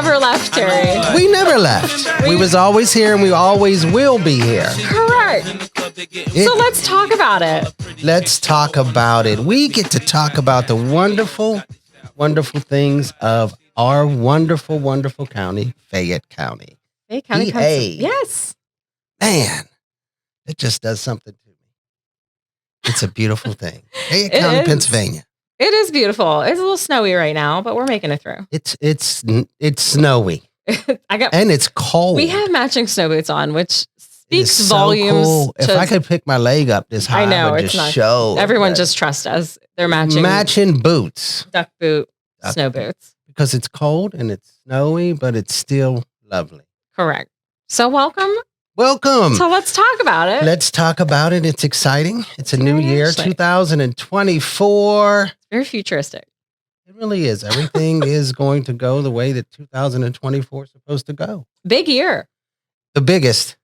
never left, Terry. We never left. We was always here and we always will be here. Correct. So let's talk about it. Let's talk about it. We get to talk about the wonderful, wonderful things of our wonderful, wonderful county, Fayette County. Fayette County, PA. Yes. Man, it just does something to me. It's a beautiful thing. Fayette County, Pennsylvania. It is beautiful. It's a little snowy right now, but we're making it through. It's snowy. And it's cold. We have matching snow boots on, which speaks so volumes. Cool. If I could pick my leg up this high, I would just show. Everyone just trust us. They're matching boots. Duck boot, snow boots. Because it's cold and it's snowy, but it's still lovely. Correct. So welcome. Welcome. So let's talk about it. Let's talk about it. It's exciting. It's a new year, 2024. Very futuristic. It really is. Everything is going to go the way that 2024 is supposed to go. Big year. The biggest.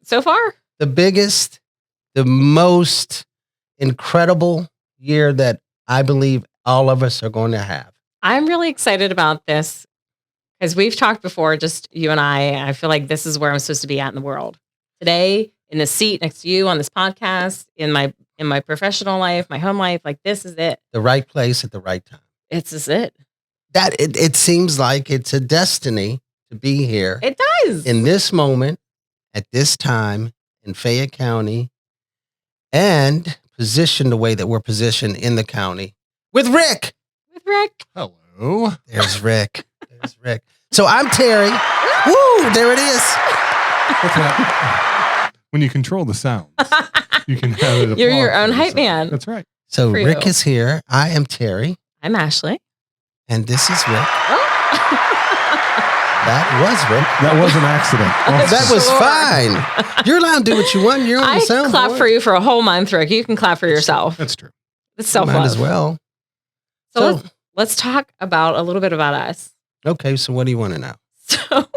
So far? The biggest, the most incredible year that I believe all of us are going to have. I'm really excited about this because we've talked before, just you and I feel like this is where I'm supposed to be at in the world. Today, in the seat next to you on this podcast, in my professional life, my home life, like this is it. The right place at the right time. This is it. It seems like it's a destiny to be here. It does. In this moment, at this time, in Fayette County, and positioned the way that we're positioned in the county with Rick. Hello. There's Rick. There's Rick. So I'm Terry. Woo! There it is. When you control the sounds, you can have it. You're your own hype man. That's right. So Rick is here. I am Terry. I'm Ashley. And this is Rick. Oh. That was Rick. That was an accident. That was fine. You're allowed to do what you want. You're on the soundboard. I clap for you for a whole month, Rick. You can clap for yourself. That's true. It's self-love. Might as well. So let's talk about a little bit about us. Okay, so what do you want to know? So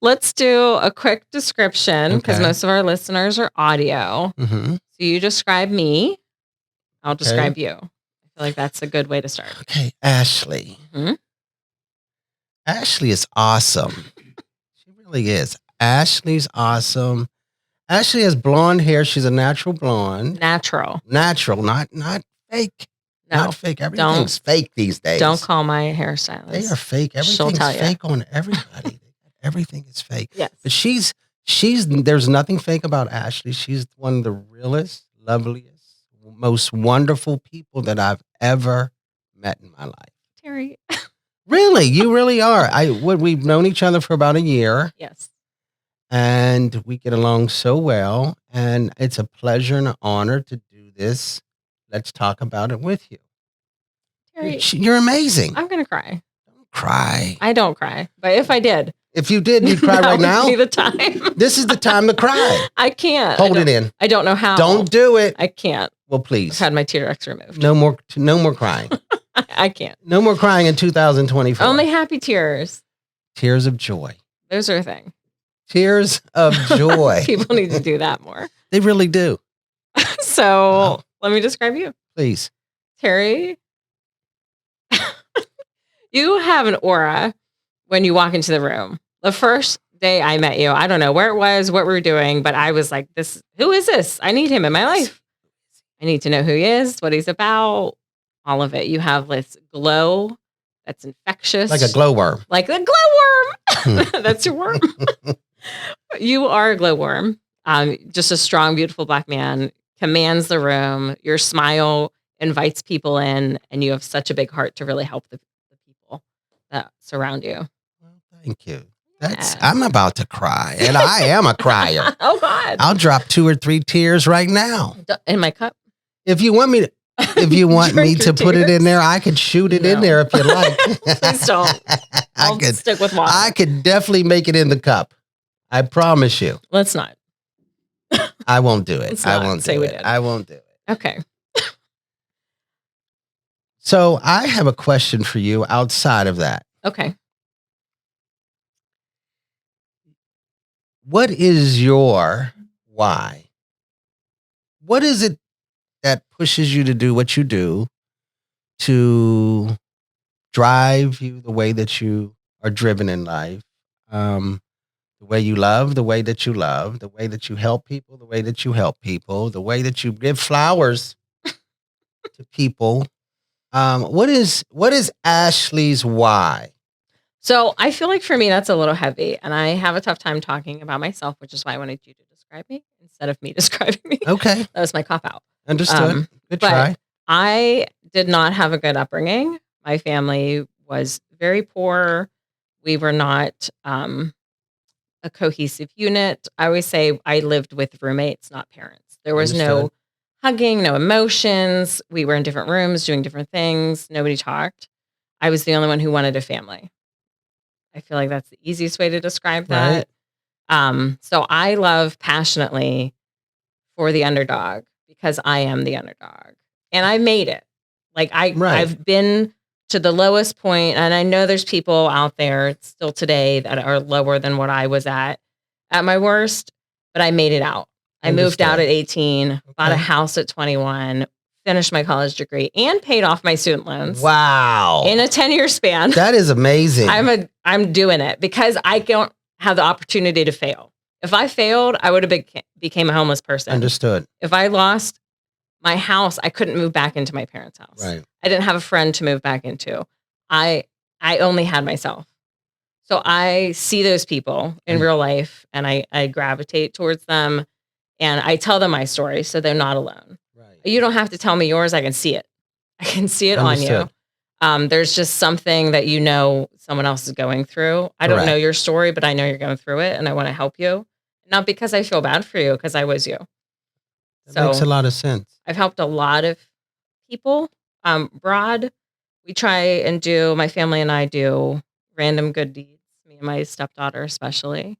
let's do a quick description because most of our listeners are audio. Mm-hmm. So you describe me. I'll describe you. I feel like that's a good way to start. Okay, Ashley. Mm-hmm. Ashley is awesome. She really is. Ashley's awesome. Ashley has blonde hair. She's a natural blonde. Natural, not fake. No, not fake. Everything's fake these days. Don't call my hairstylist. They are fake. Everything's fake on everybody. Everything is fake. Yes. But she's there's nothing fake about Ashley. She's one of the realest, loveliest, most wonderful people that I've ever met in my life. Terry. Really, you really are. We've known each other for about a year. Yes. And we get along so well. And it's a pleasure and an honor to do this. Let's talk about it with you. Terry, you're amazing. I'm going to cry. Don't cry. I don't cry. But if I did. If you did, you'd cry right now? That would be the time. This is the time to cry. I can't. Hold it in. I don't know how. Don't do it. I can't. Well, please. I've had my tear ducts removed. No more crying. I can't. No more crying in 2024. Only happy tears. Tears of joy. Those are a thing. Tears of joy. People need to do that more. They really do. So let me describe you. Please. Terry, you have an aura when you walk into the room. The first day I met you, I don't know where it was, what we were doing, but I was like, who is this? I need him in my life. I need to know who he is, what he's about, all of it. You have this glow that's infectious. Like a glowworm. Like a glowworm. That's your worm. You are a glowworm. Just a strong, beautiful black man, commands the room. Your smile invites people in, and you have such a big heart to really help the people that surround you. Well, thank you. I'm about to cry, and I am a crier. Oh, God. I'll drop 2 or 3 tears right now. In my cup? If you want me to. If you want me to put it in there, I could shoot it in there if you like. Please don't. I'll stick with water. I could definitely make it in the cup. I promise you. Let's not. I won't do it. I won't do it. Did. I won't do it. Okay. So I have a question for you outside of that. Okay. What is your why? What is it that pushes you to do what you do, to drive you the way that you are driven in life. The way you love, the way that you love, the way that you help people, the way that you help people, the way that you give flowers to people. What is Ashley's why? So I feel like for me, that's a little heavy. And I have a tough time talking about myself, which is why I wanted you to describe me instead of me describing me. Okay. That was my cop out. Understood. Good but try. I did not have a good upbringing. My family was very poor. We were not a cohesive unit. I always say I lived with roommates, not parents. There was no Understood. hugging, no emotions. We were in different rooms doing different things. Nobody talked. I was the only one who wanted a family. I feel like that's the easiest way to describe that. So I love passionately for the underdog because I am the underdog and I made it. Like I've been to the lowest point, and I know there's people out there still today that are lower than what I was at my worst, but I made it out. I moved out at 18, bought a house at 21, finished my college degree, and paid off my student loans. Wow. In a 10-year span. That is amazing. I'm doing it because I don't have the opportunity to fail. If I failed, I would have became a homeless person. Understood. If I lost my house, I couldn't move back into my parents' house. Right. I didn't have a friend to move back into. I only had myself. So I see those people in real life and I gravitate towards them and I tell them my story so they're not alone. Right. You don't have to tell me yours. I can see it. I can see it Understood. on you. There's just something that someone else is going through. I don't know your story, but I know you're going through it and I want to help you. Not because I feel bad for you, because I was you. That makes a lot of sense. I've helped a lot of people. Broad, we try and my family and I do random good deeds, me and my stepdaughter especially,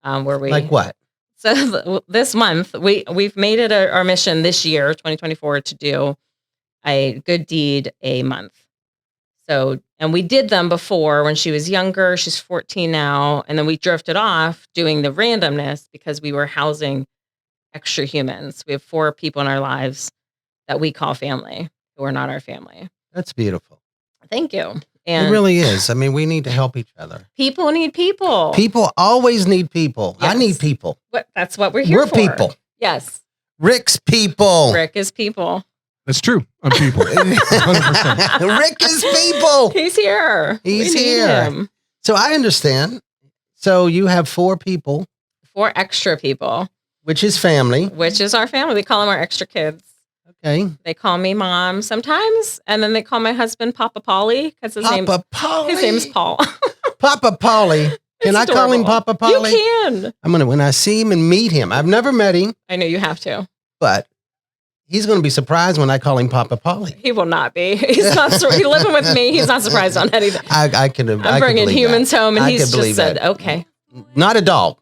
where we... Like what? So this month, we've made it our mission this year, 2024, to do a good deed a month. So, and we did them before when she was younger. She's 14 now. And then we drifted off doing the randomness because we were housing extra humans. We have 4 people in our lives that we call family who are not our family. That's beautiful. Thank you. And it really is. I mean, we need to help each other. people need people. People always need people. Yes. I need people. That's what we're here We're for. people. Yes. Rick's people. Rick is people. That's true. I'm people. 100%. Rick is people. He's here. He's We need here. him. So I understand. So you have 4 people, 4 extra people, which is family. which is our family. We call them our extra kids. Okay. They call me mom sometimes, and then they call my husband Papa Polly because his name's Paul. Papa Polly. Can I call him adorable. Papa Polly? You can. I'm gonna when I see him and meet him. I've never met him, I know you have to. but he's gonna be surprised when I call him Papa Polly. He will not be. He's not. He's living with me. He's not surprised on anything. I can. I'm bringing humans home, and I he's can believe just said, that. "Okay." Not a dog.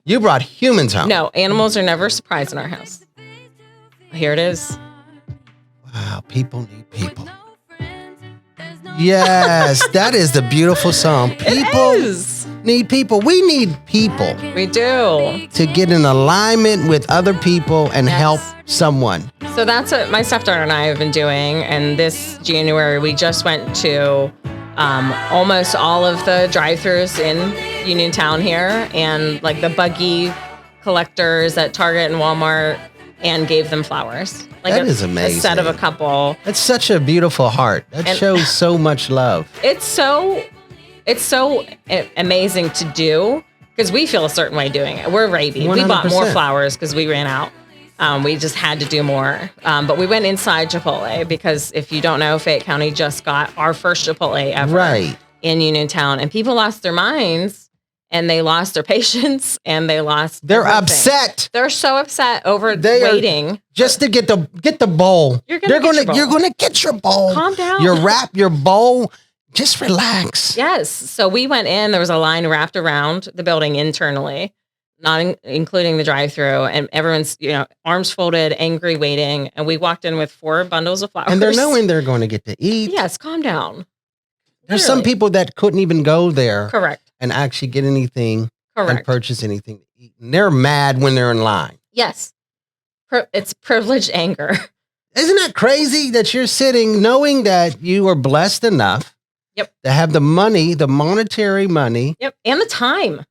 You brought humans home. No, animals are never surprised in our house. Here it is. Wow, people need people. Yes, that is the beautiful song. People need people. We need people We do. to get in alignment with other people and Yes. help someone. So that's what my stepdaughter and I have been doing. And this January, we just went to almost all of the drive-thrus in Uniontown here and like the buggy collectors at Target and Walmart and gave them flowers. Like That is amazing. A set of a couple. That's such a beautiful heart. That And- shows so much love. It's so amazing to do because we feel a certain way doing it. We're raving. We bought more 100%. flowers because we ran out. We just had to do more. But we went inside Chipotle because if you don't know, Fayette County just got our first Chipotle ever Right. in Uniontown. And people lost their minds and they lost their patience and they lost They're everything. upset They're so upset over They are- waiting. just to get the bowl. You're gonna You're gonna get your bowl. Calm down. Your bowl. Just relax. Yes. So we went in, there was a line wrapped around the building internally, not including the drive-through, and everyone's, arms folded, angry, waiting. And we walked in with 4 bundles of flowers. And they're knowing they're going to get to eat. Yes, calm down. There's some Literally. people that couldn't even go there Correct. and actually get anything and Correct. purchase anything to eat. And they're mad when they're in line. Yes. It's privileged anger. Isn't that crazy that you're sitting knowing that you are blessed enough Yep. That have the money, the monetary money. Yep. And the time.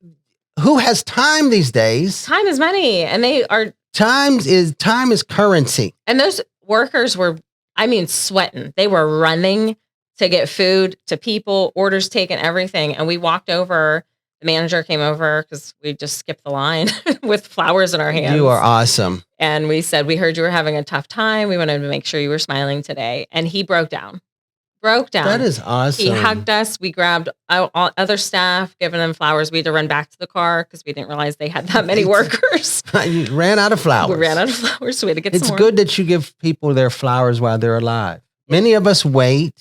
Who has time these days? Time is money. And time is currency. And those workers were, sweating. They were running to get food to people, orders taken, everything. And we walked over. The manager came over because we just skipped the line with flowers in our hands. You are awesome. And we said, we heard you were having a tough time. We wanted to make sure you were smiling today. And he broke down. That is awesome. He hugged us. We grabbed all other staff, giving them flowers. We had to run back to the car because we didn't realize they had that many workers. You ran out of flowers. We ran out of flowers, so we had to get It's some more. good that you give people their flowers while they're alive. Many of us wait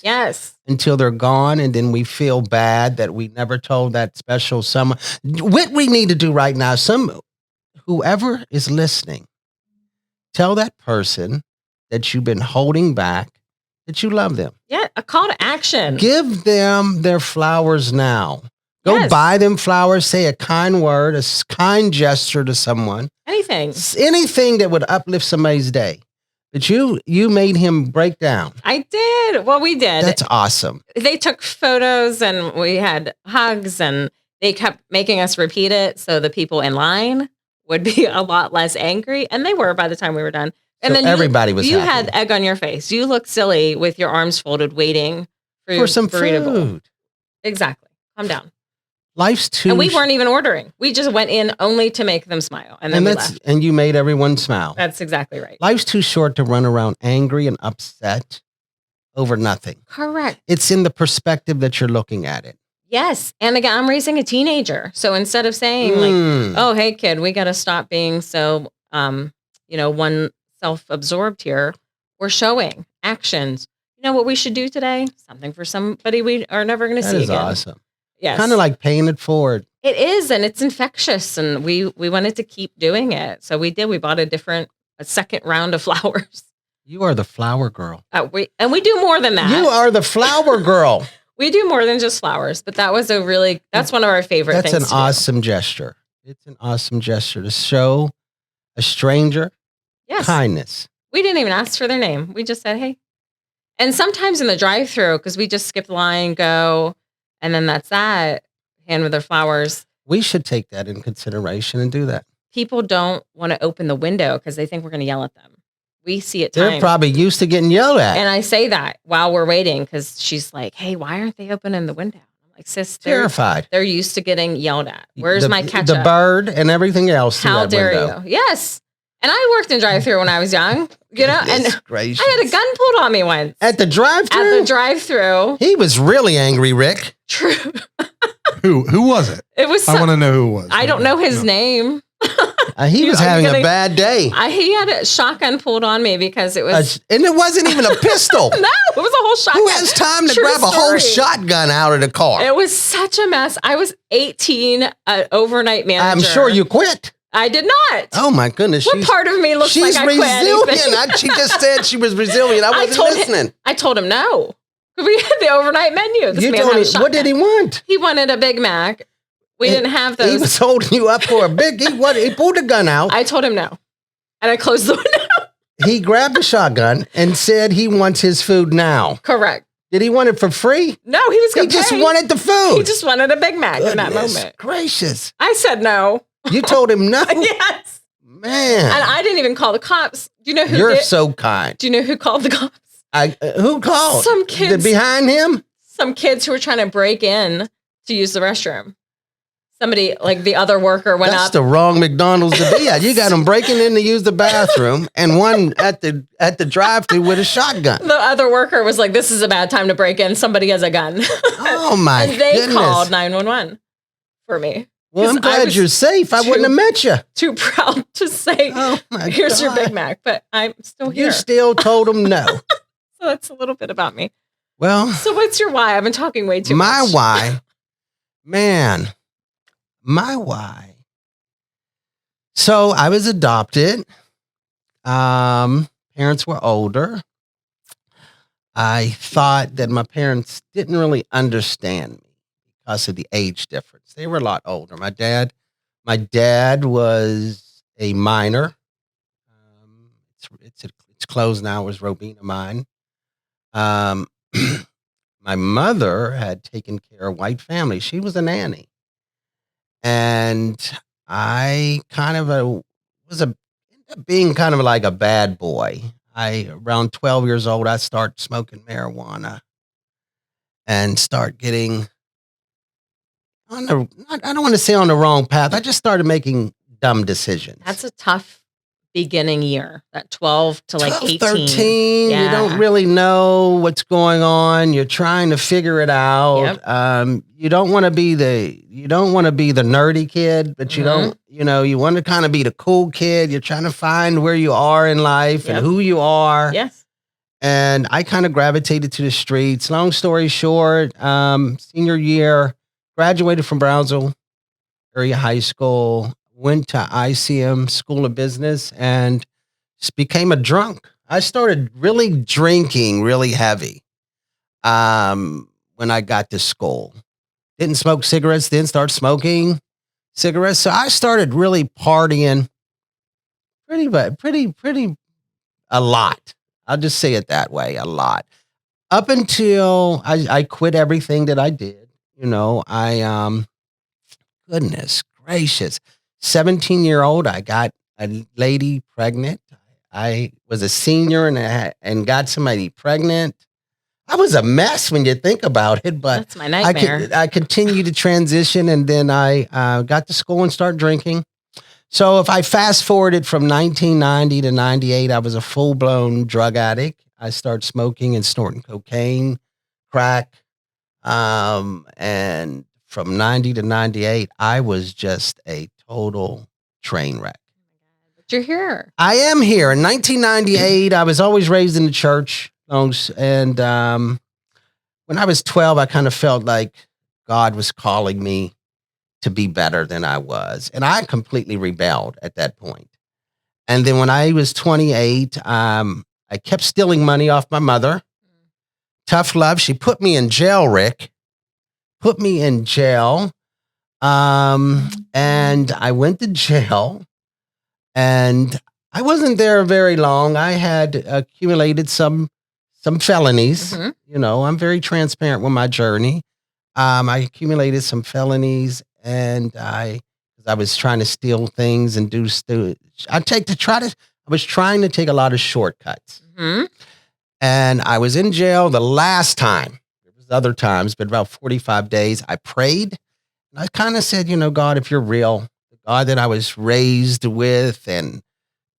until they're gone, and then we feel bad that we never told that special someone. What we need to do right now, whoever is listening, tell that person that you've been holding back that you love them. Yeah, a call to action. Give them their flowers now. Go buy them flowers, say a kind word, a kind gesture to someone. Anything that would uplift somebody's day. But you made him break down. I did. Well, we did. That's awesome. They took photos and we had hugs and they kept making us repeat it so the people in line would be a lot less angry. And they were by the time we were done. And so then everybody was You happy. had egg on your face. You looked silly with your arms folded waiting for some burrito bowl. food. Exactly. Calm down. Life's too. And we weren't even ordering. We just went in only to make them smile. And then we left. And you made everyone smile. That's exactly right. Life's too short to run around angry and upset over nothing. Correct. It's in the perspective that you're looking at it. Yes. And again, I'm raising a teenager. So instead of saying like, oh, hey, kid, we got to stop being so, one self-absorbed here, we're showing actions. You know what we should do today? Something for somebody we are never going to see again. That is awesome. Yes. Kind of like paying it forward. It is, and it's infectious, and we wanted to keep doing it. So we did. We bought a second round of flowers. You are the flower girl. We do more than that. You are the flower girl. We do more than just flowers, but that's one of our favorite things. That's an awesome gesture. It's an awesome gesture to show a stranger kindness. We didn't even ask for their name. We just said, hey. And sometimes in the drive-thru, because we just skip the line, go, and then that's that, hand with their flowers. We should take that in consideration and do that. People don't want to open the window because they think we're going to yell at them. We see it. They're probably used to getting yelled at. And I say that while we're waiting because she's like, hey, why aren't they opening the window? I'm like, sis, terrified. They're used to getting yelled at. Where's my ketchup? The bird and everything else. How dare you? Yes. And I worked in drive-thru when I was young, and gracious. I had a gun pulled on me once. At the drive-thru? At the drive-thru. He was really angry, Rick. True. Who was it? It was. I want to know who it was. I don't know his name. He was having a bad day. He had a shotgun pulled on me because it was... and it wasn't even a pistol. No, it was a whole shotgun. Who has time to grab a whole shotgun out of the car? It was such a mess. I was 18, overnight manager. I'm sure you quit. I did not. Oh my goodness. What part of me looks like I quit anything? She's resilient. She just said she was resilient. I wasn't listening. I told him no. We had the overnight menu. This man had a shotgun. What did he want? He wanted a Big Mac. We didn't have those. He was holding you up for a big... He pulled a gun out. I told him no. And I closed the window. He grabbed the shotgun and said he wants his food now. Correct. Did he want it for free? No, he was going to pay. He just wanted the food. He just wanted a Big Mac in that moment. Gracious. I said no. You told him no? Yes. Man. And I didn't even call the cops. Do you know who You're so kind. Do you know who called the cops? Who called? Some kids. Behind him? Some kids who were trying to break in to use the restroom. Somebody, like the other worker went up. That's the wrong McDonald's to be at. You got them breaking in to use the bathroom and one at the drive-thru with a shotgun. The other worker was like, this is a bad time to break in. Somebody has a gun. Oh, my goodness. And they called 911 for me. Well, I'm glad you're safe. I wouldn't have met you. Too proud to say, here's your Big Mac. But I'm still here. You still told them no. So that's a little bit about me. Well. So what's your why? I've been talking way too much. My why? Man. My why. So I was adopted. Parents were older. I thought that my parents didn't really understand me because of the age difference. They were a lot older. My dad was a miner. It's closed now. It was Robina Mine. my mother had taken care of white families. She was a nanny. And I kind of ended up being kind of like a bad boy. Around 12 years old, I start smoking marijuana and start getting I don't want to say on the wrong path. I just started making dumb decisions. That's a tough beginning year, that 12 to like 12, 18. 13, you don't really know what's going on. You're trying to figure it out. Yep. You don't want to be the nerdy kid, but you don't, you want to kind of be the cool kid. You're trying to find where you are in life and who you are. Yes. And I kind of gravitated to the streets. Long story short, senior year, graduated from Brownsville Area High School, went to ICM School of Business, and just became a drunk. I started really drinking really heavy when I got to school. Didn't smoke cigarettes, didn't start smoking cigarettes. So I started really partying pretty a lot. I'll just say it that way, a lot. Up until I quit everything that I did. Goodness gracious, 17-year-old, I got a lady pregnant. I was a senior and got somebody pregnant. I was a mess when you think about it, but that's my nightmare. I continued to transition, and then I got to school and started drinking. So if I fast forwarded from 1990 to 98, I was a full-blown drug addict. I started smoking and snorting cocaine, crack, and from 90 to 98, I was just a total train wreck. But you're here. I am here. In 1998, I was always raised in the church. And when I was 12, I kind of felt like God was calling me to be better than I was. And I completely rebelled at that point. And then when I was 28, I kept stealing money off my mother. Tough love. She put me in jail, Rick. Put me in jail. And I went to jail. And I wasn't there very long. I had accumulated some felonies. Mm-hmm. I'm very transparent with my journey. I accumulated some felonies, and I was trying to steal things and I was trying to take a lot of shortcuts. Mm-hmm. And I was in jail the last time. There was other times, but about 45 days. I prayed, and I kind of said, God, if you're real, the God that I was raised with and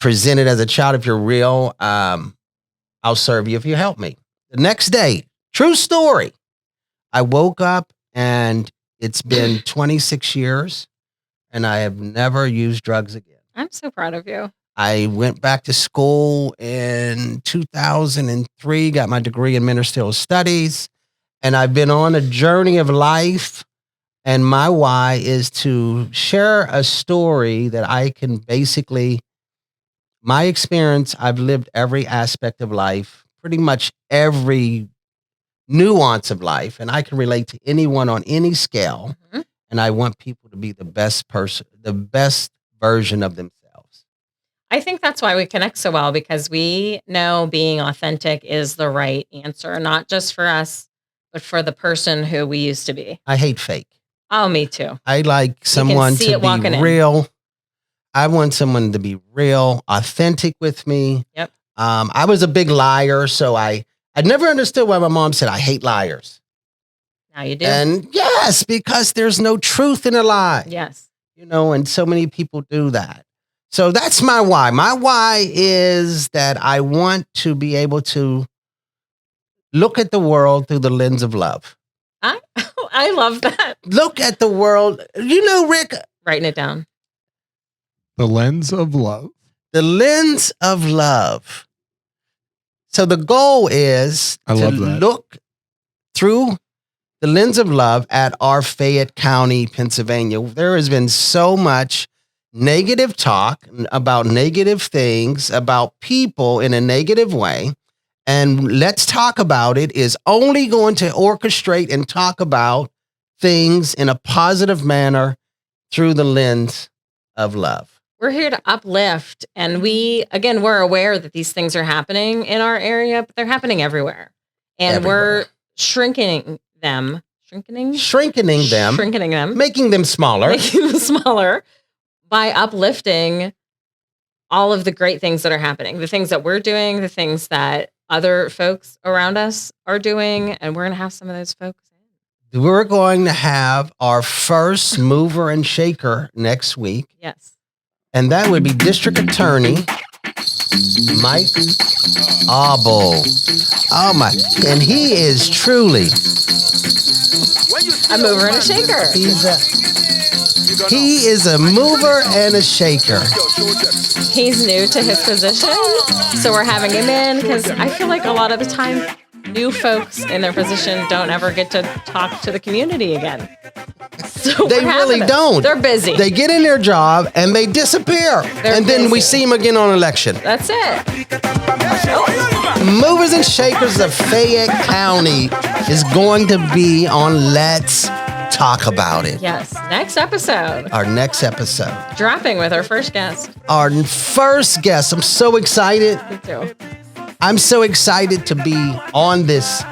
presented as a child, if you're real, I'll serve you if you help me. The next day, true story, I woke up, and it's been 26 years, and I have never used drugs again. I'm so proud of you. I went back to school in 2003, got my degree in ministerial studies, and I've been on a journey of life. And my why is to share a story that I can my experience, I've lived every aspect of life, pretty much every nuance of life, and I can relate to anyone on any scale. Mm-hmm. And I want people to be the best person, the best version of themselves. I think that's why we connect so well, because we know being authentic is the right answer, not just for us, but for the person who we used to be. I hate fake. Oh, me too. I like someone to be real. I want someone to be real, authentic with me. Yep. I was a big liar, so I never understood why my mom said I hate liars. Now you do. And yes, because there's no truth in a lie. Yes. And so many people do that. So that's my why. My why is that I want to be able to look at the world through the lens of love. I love that. Look at the world. Rick. Writing it down. The lens of love. The lens of love. So the goal is to look through the lens of love at our Fayette County, Pennsylvania. There has been so much negative talk about negative things, about people in a negative way. And Let's Talk About It is only going to orchestrate and talk about things in a positive manner through the lens of love. We're here to uplift. And we're aware that these things are happening in our area, but they're happening everywhere. And Everywhere. shrinking them, Shrinking them, making them smaller, by uplifting all of the great things that are happening, the things that we're doing, the things that other folks around us are doing, and we're going to have some of those folks in. We're going to have our first mover and shaker next week. Yes. And that would be District Attorney Mike Abel. Oh my, and he is truly a mover and a shaker. He is a mover and a shaker. He's new to his position, so we're having him in because I feel like a lot of the time new folks in their position don't ever get to talk to the community again. So they really don't. They're busy. They get in their job and they disappear. Then we see them again on election. That's it. Movers and Shakers of Fayette County is going to be on Let's Talk About It. Yes. Next episode. Our next episode. Dropping with our first guest. Our first guest. I'm so excited. Me too. I'm so excited to be on this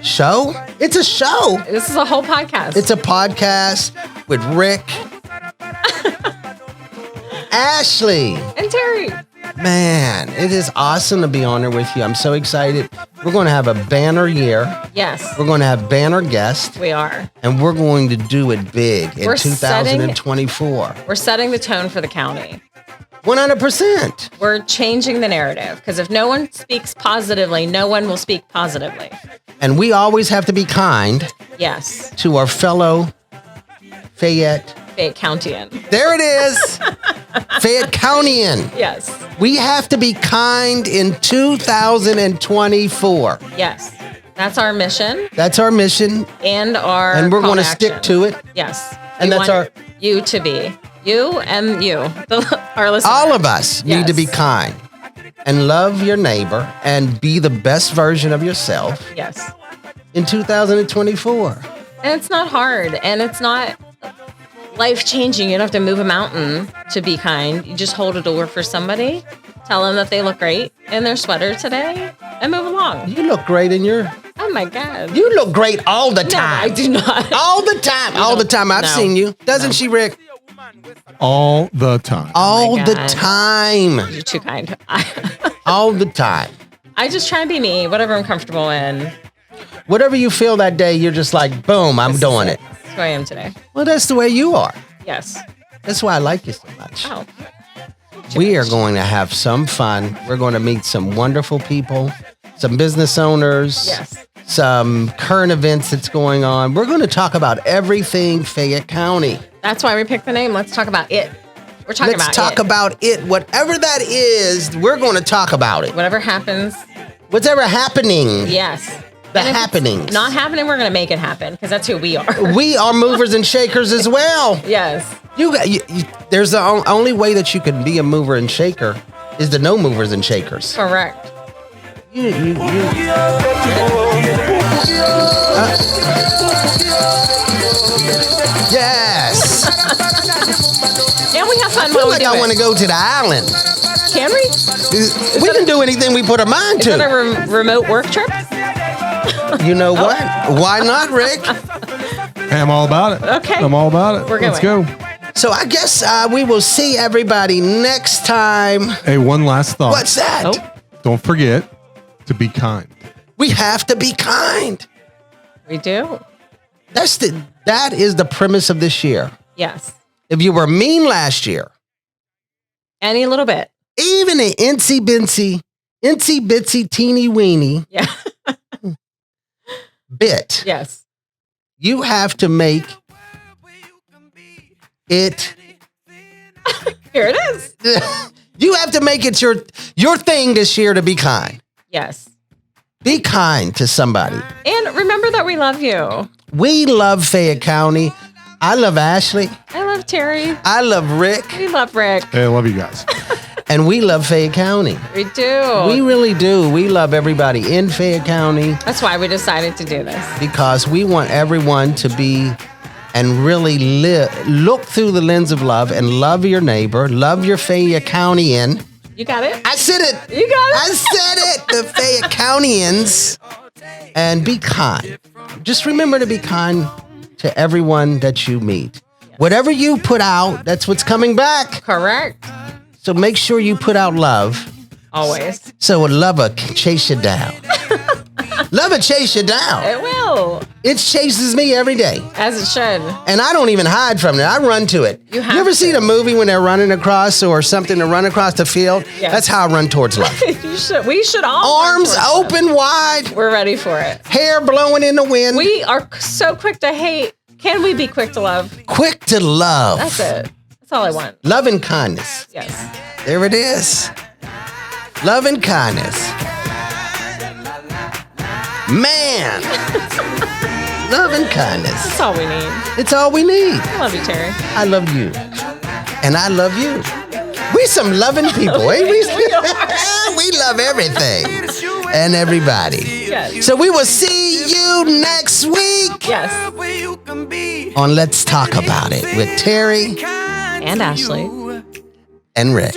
show. It's a show. This is a whole podcast. It's a podcast with Rick, Ashley, and Terry. Man, it is awesome to be on here with you. I'm so excited. We're going to have a banner year. Yes. We're going to have banner guests. We are. And we're going to do it big in 2024. We're setting the tone for the county. 100%. We're changing the narrative because if no one speaks positively, no one will speak positively. And we always have to be kind. Yes. To our fellow Fayette Countian. There it is. Fayette Countian. Yes. We have to be kind in 2024. Yes. That's our mission. That's our mission. And we're going to stick to it. Yes. And that's our you to be. You and you. Our listeners. All of us need to be kind and love your neighbor and be the best version of yourself. Yes. In 2024. And it's not hard. And it's not life-changing. You don't have to move a mountain to be kind. You just hold a door for somebody, tell them that they look great in their sweater today, and move along. You look great in your... Oh, my God. You look great all the time. No, I do not. All the time. All the time. I've seen you. Doesn't she, Rick? All the time. All the time. You're too kind. All the time. I just try and be me, whatever I'm comfortable in. Whatever you feel that day, you're just like, boom, I'm doing it. That's who I am today. Well, that's the way you are. Yes. That's why I like you so much. Oh. We are going to have some fun. We're going to meet some wonderful people, some business owners, some current events that's going on. We're going to talk about everything Fayette County. That's why we picked the name. Let's talk about it. We're talking about it. Let's talk about it. Whatever that is, we're going to talk about it. Whatever happens. Whatever happening. Yes. The happenings. Not happening, we're going to make it happen because that's who we are. We are movers and shakers as well. Yes. There's the only way that you can be a mover and shaker is to know movers and shakers. Correct. Yes. And we have fun. I feel like I want to go to the island. Can we? We can do anything we put our mind to. Is that a remote work trip? You know what? Why not, Rick? Hey, I'm all about it. Okay. I'm all about it. Let's go. So I guess we will see everybody next time. Hey, one last thought. What's that? Oh. Don't forget to be kind. We have to be kind. We do. That is the premise of this year. Yes. If you were mean last year, any little bit, even an incy bitsy teeny weeny bit, yes, you have to make it. Here it is. You have to make it your thing this year to be kind. Yes. Be kind to somebody. And remember that we love you. We love Fayette County. I love Ashley. I love Terry. I love Rick. We love Rick. Hey, I love you guys. And we love Fayette County. We do. We really do. We love everybody in Fayette County. That's why we decided to do this. Because we want everyone to be and really look through the lens of love and love your neighbor, love your Fayette Countian. You got it? I said it. You got it? I said it. The Fayette Countians. and be kind. Just remember to be kind to everyone that you meet. Whatever you put out, that's what's coming back. Correct. So make sure you put out love. Always. So a lover can chase you down. Love will chase you down. It will. It chases me every day. As it should. And I don't even hide from it. I run to it. You ever seen a movie when they're running across or something to run across the field? Yes. That's how I run towards love. We should all. Arms open wide. We're ready for it. Hair blowing in the wind. We are so quick to hate. Can we be quick to love? Quick to love. That's it. That's all I want. Love and kindness. Yes. There it is. Love and kindness. Man. Love and kindness. That's all we need. It's all we need. I love you, Terry. I love you. And I love you. We some loving people, ain't we? We love everything and everybody. Yes. So we will see you next week. Yes. On Let's Talk About It with Terry And Ashley. and Rick.